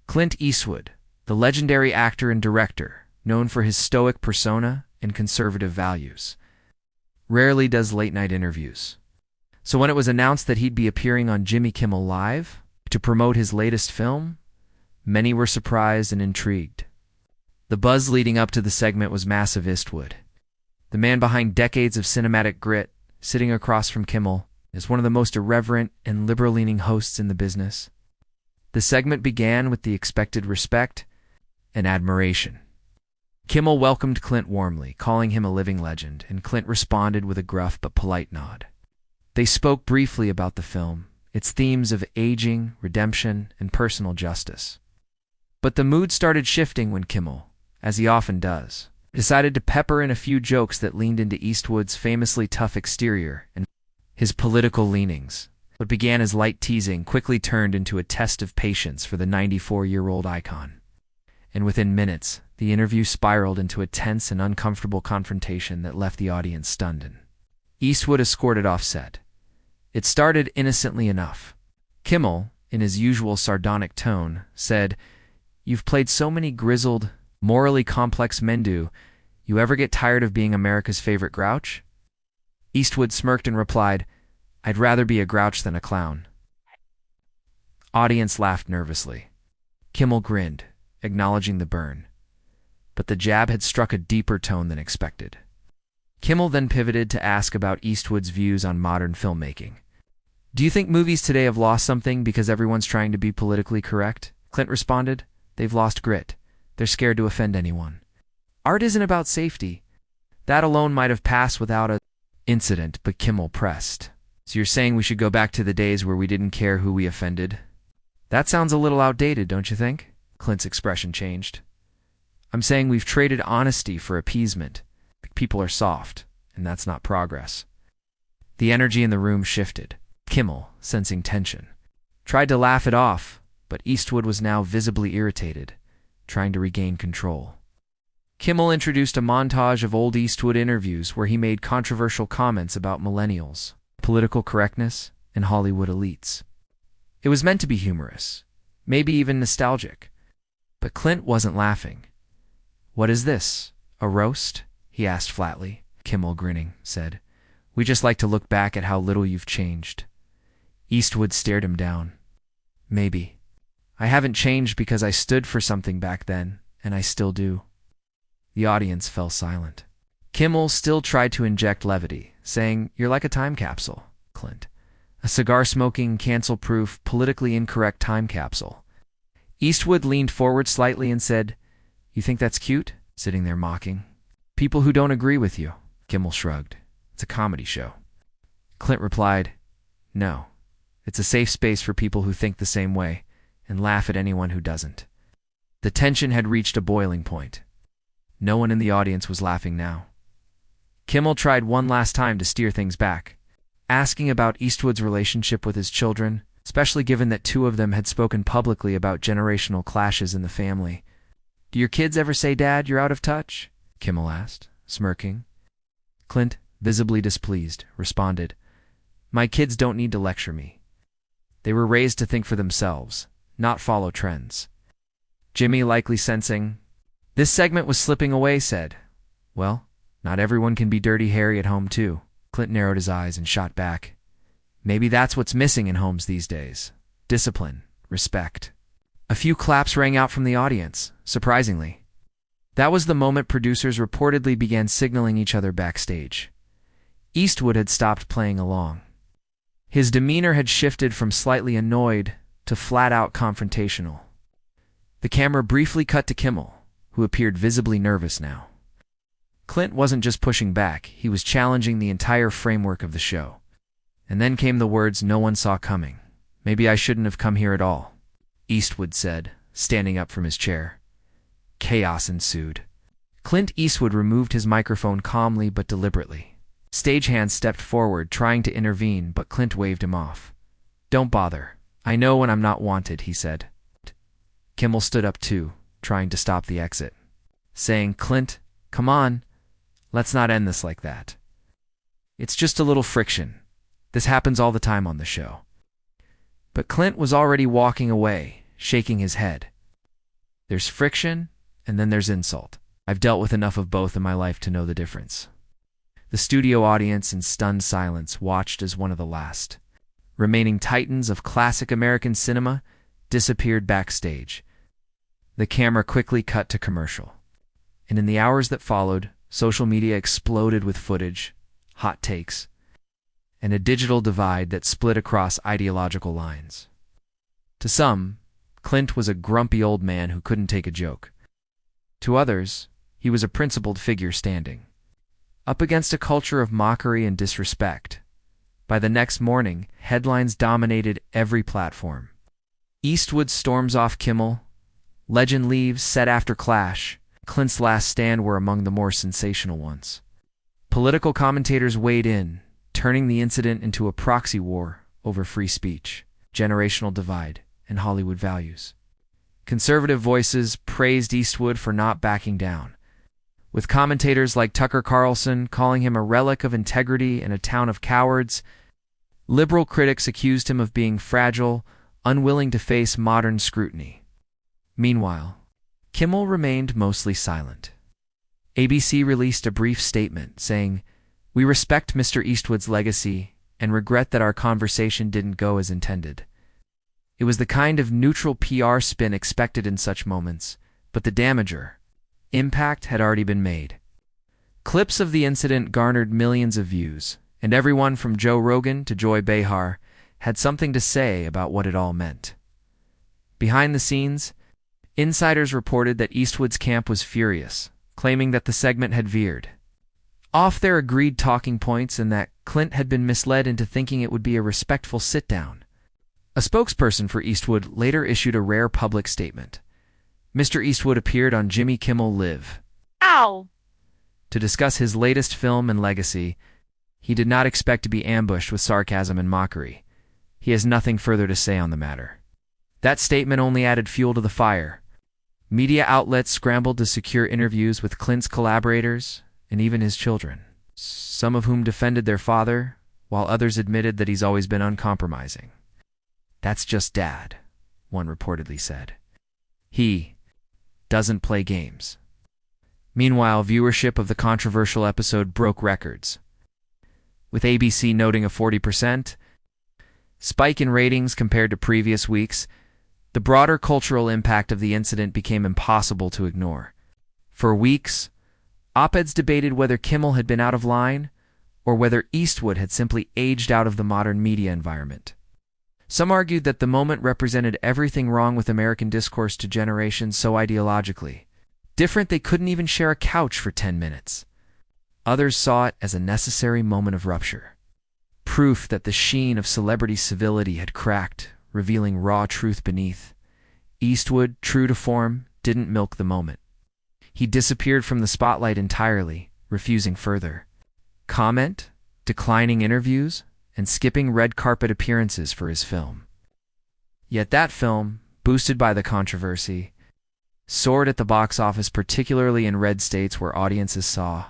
Clint Eastwood, the legendary actor and director, known for his stoic persona and conservative values, rarely does late-night interviews. So when it was announced that he'd be appearing on Jimmy Kimmel Live to promote his latest film, many were surprised and intrigued. The buzz leading up to the segment was massive. Eastwood, the man behind decades of cinematic grit, sitting across from Kimmel, is one of the most irreverent and liberal-leaning hosts in the business. The segment began with the expected respect and admiration. Kimmel welcomed Clint warmly, calling him a living legend, and Clint responded with a gruff but polite nod. They spoke briefly about the film, its themes of aging, redemption, and personal justice. But the mood started shifting when Kimmel, as he often does, decided to pepper in a few jokes that leaned into Eastwood's famously tough exterior and his political leanings. What began as light teasing quickly turned into a test of patience for the 94-year-old icon. And within minutes, the interview spiraled into a tense and uncomfortable confrontation that left the audience stunned. Eastwood escorted off set. It started innocently enough. Kimmel, in his usual sardonic tone, said, "You've played so many grizzled, morally complex men. Do you ever get tired of being America's favorite grouch?" Eastwood smirked and replied, "I'd rather be a grouch than a clown." Audience laughed nervously. Kimmel grinned, acknowledging the burn. But the jab had struck a deeper tone than expected. Kimmel then pivoted to ask about Eastwood's views on modern filmmaking. "Do you think movies today have lost something because everyone's trying to be politically correct?" Clint responded, "They've lost grit. They're scared to offend anyone. Art isn't about safety. That alone might have passed without an incident," but Kimmel pressed. "So you're saying we should go back to the days where we didn't care who we offended?" "That sounds a little outdated, don't you think?" Clint's expression changed. "I'm saying we've traded honesty for appeasement. People are soft, and that's not progress." The energy in the room shifted. Kimmel, sensing tension, tried to laugh it off, but Eastwood was now visibly irritated, trying to regain control. Kimmel introduced a montage of old Eastwood interviews where he made controversial comments about millennials, political correctness, and Hollywood elites. It was meant to be humorous, maybe even nostalgic. But Clint wasn't laughing. "What is this, a roast?" he asked flatly. Kimmel, grinning, said, "We just like to look back at how little you've changed." Eastwood stared him down. "Maybe. I haven't changed because I stood for something back then, and I still do." The audience fell silent. Kimmel still tried to inject levity, saying, "You're like a time capsule, Clint. A cigar-smoking, cancel-proof, politically incorrect time capsule." Eastwood leaned forward slightly and said, "You think that's cute, sitting there mocking people who don't agree with you?" Kimmel shrugged. "It's a comedy show." Clint replied, "No, it's a safe space for people who think the same way and laugh at anyone who doesn't." The tension had reached a boiling point. No one in the audience was laughing now. Kimmel tried one last time to steer things back, asking about Eastwood's relationship with his children, especially given that two of them had spoken publicly about generational clashes in the family. "Do your kids ever say, 'Dad, you're out of touch?'" Kimmel asked, smirking. Clint, visibly displeased, responded, "My kids don't need to lecture me. They were raised to think for themselves, not follow trends." Jimmy, likely sensing this segment was slipping away, said, "Well, not everyone can be Dirty Harry at home too." Clint narrowed his eyes and shot back, "Maybe that's what's missing in homes these days. Discipline, respect." A few claps rang out from the audience, surprisingly. That was the moment producers reportedly began signaling each other backstage. Eastwood had stopped playing along. His demeanor had shifted from slightly annoyed to flat-out confrontational. The camera briefly cut to Kimmel, who appeared visibly nervous now. Clint wasn't just pushing back, he was challenging the entire framework of the show. And then came the words no one saw coming. "Maybe I shouldn't have come here at all," Eastwood said, standing up from his chair. Chaos ensued. Clint Eastwood removed his microphone calmly but deliberately. Stagehands stepped forward, trying to intervene, but Clint waved him off. "Don't bother. I know when I'm not wanted," he said. Kimmel stood up too, trying to stop the exit, saying, "Clint, come on. Let's not end this like that. It's just a little friction. This happens all the time on the show." But Clint was already walking away, shaking his head. There's friction, and then there's insult. I've dealt with enough of both in my life to know the difference. The studio audience in stunned silence watched as one of the last remaining titans of classic American cinema disappeared backstage. The camera quickly cut to commercial. And in the hours that followed, social media exploded with footage, hot takes, and a digital divide that split across ideological lines. To some, Clint was a grumpy old man who couldn't take a joke. To others, he was a principled figure standing up against a culture of mockery and disrespect. By the next morning, headlines dominated every platform. Eastwood storms off Kimmel, legend leaves set after clash. Clint's last stand were among the more sensational ones. Political commentators weighed in, turning the incident into a proxy war over free speech, generational divide, and Hollywood values. Conservative voices praised Eastwood for not backing down, with commentators like Tucker Carlson calling him a relic of integrity in a town of cowards. Liberal critics accused him of being fragile, unwilling to face modern scrutiny. Meanwhile, Kimmel remained mostly silent. ABC released a brief statement saying, "We respect Mr. Eastwood's legacy and regret that our conversation didn't go as intended." It was the kind of neutral PR spin expected in such moments, but the impact had already been made. Clips of the incident garnered millions of views, and everyone from Joe Rogan to Joy Behar had something to say about what it all meant. Behind the scenes, insiders reported that Eastwood's camp was furious, claiming that the segment had veered off their agreed talking points and that Clint had been misled into thinking it would be a respectful sit-down. A spokesperson for Eastwood later issued a rare public statement. Mr. Eastwood appeared on Jimmy Kimmel Live to discuss his latest film and legacy. He did not expect to be ambushed with sarcasm and mockery. He has nothing further to say on the matter. That statement only added fuel to the fire. Media outlets scrambled to secure interviews with Clint's collaborators and even his children, some of whom defended their father, while others admitted that he's always been uncompromising. "That's just Dad," one reportedly said. "He doesn't play games." Meanwhile, viewership of the controversial episode broke records, with ABC noting a 40% spike in ratings compared to previous weeks. The broader cultural impact of the incident became impossible to ignore. For weeks, op-eds debated whether Kimmel had been out of line or whether Eastwood had simply aged out of the modern media environment. Some argued that the moment represented everything wrong with American discourse to generations so ideologically different they couldn't even share a couch for 10 minutes. Others saw it as a necessary moment of rupture, proof that the sheen of celebrity civility had cracked, revealing raw truth beneath. Eastwood, true to form, didn't milk the moment. He disappeared from the spotlight entirely, refusing further comment, declining interviews, and skipping red carpet appearances for his film. Yet that film, boosted by the controversy, soared at the box office, particularly in red states where audiences saw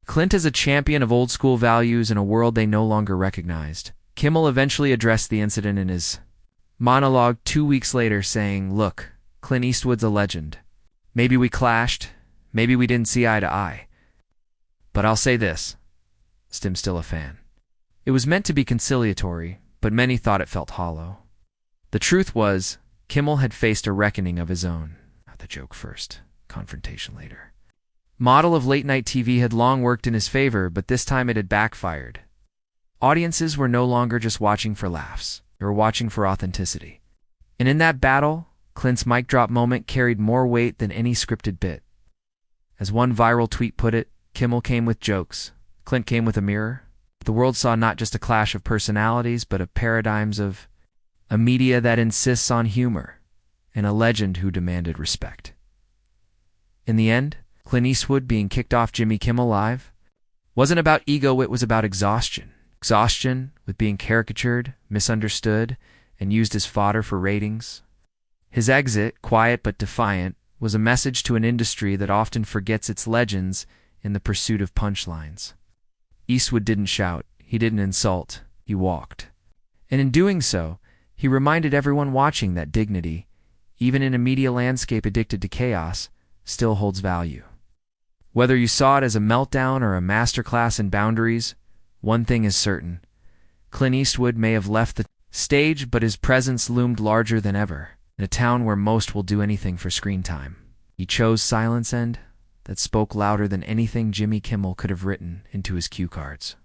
Clint as a champion of old-school values in a world they no longer recognized. Kimmel eventually addressed the incident in his monologue 2 weeks later, saying, "Look, Clint Eastwood's a legend. Maybe we clashed, maybe we didn't see eye to eye. But I'll say this, I'm still a fan." It was meant to be conciliatory, but many thought it felt hollow. The truth was, Kimmel had faced a reckoning of his own. The joke first, confrontation later. Model of late-night TV had long worked in his favor, but this time it had backfired. Audiences were no longer just watching for laughs. They were watching for authenticity. And in that battle, Clint's mic drop moment carried more weight than any scripted bit. As one viral tweet put it, Kimmel came with jokes. Clint came with a mirror. The world saw not just a clash of personalities, but of paradigms, of a media that insists on humor, and a legend who demanded respect. In the end, Clint Eastwood being kicked off Jimmy Kimmel Live wasn't about ego, it was about exhaustion. Exhaustion with being caricatured, misunderstood, and used as fodder for ratings. His exit, quiet but defiant, was a message to an industry that often forgets its legends in the pursuit of punchlines. Eastwood didn't shout, he didn't insult, he walked. And in doing so, he reminded everyone watching that dignity, even in a media landscape addicted to chaos, still holds value. Whether you saw it as a meltdown or a masterclass in boundaries, one thing is certain. Clint Eastwood may have left the stage, but his presence loomed larger than ever, in a town where most will do anything for screen time. He chose silence, and that spoke louder than anything Jimmy Kimmel could have written into his cue cards.